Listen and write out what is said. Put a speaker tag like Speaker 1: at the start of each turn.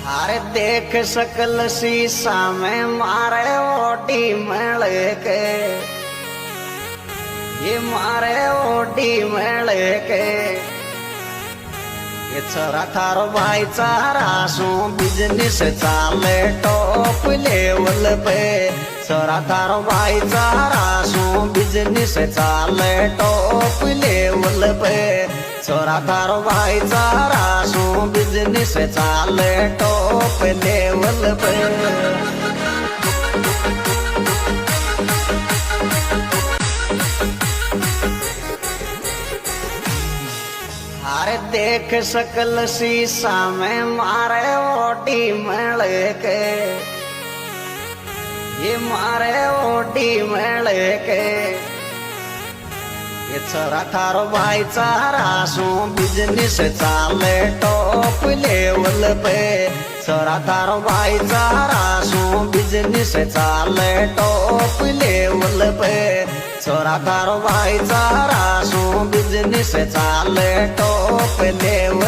Speaker 1: अरे देख सकल शीशा में मारे ओटी मेल के, ये मारे ओटी मेल के। ये छोरा थारो भाई चारा सो बिजनेस चाले टॉप लेवल पे। छोरा थारो भाई चारा सो बिजनेस चाले टॉप लेवल पे। छोरा थारो भाई चारा सो बिजनेस चाले टॉप लेवल पे। अरे देख सकल शीशा में मारे ओटी मेल के, ये मारे ओटी मेल के। ये छोरा थारो भाई चारा सो बिजनेस चाले टॉप लेवल पे। छोरा थारो भाई चारा सो बिजनेस चाले टॉप लेवल पे। छोरा थारो भाई चारा सो बिजनेस चाले टॉप लेवल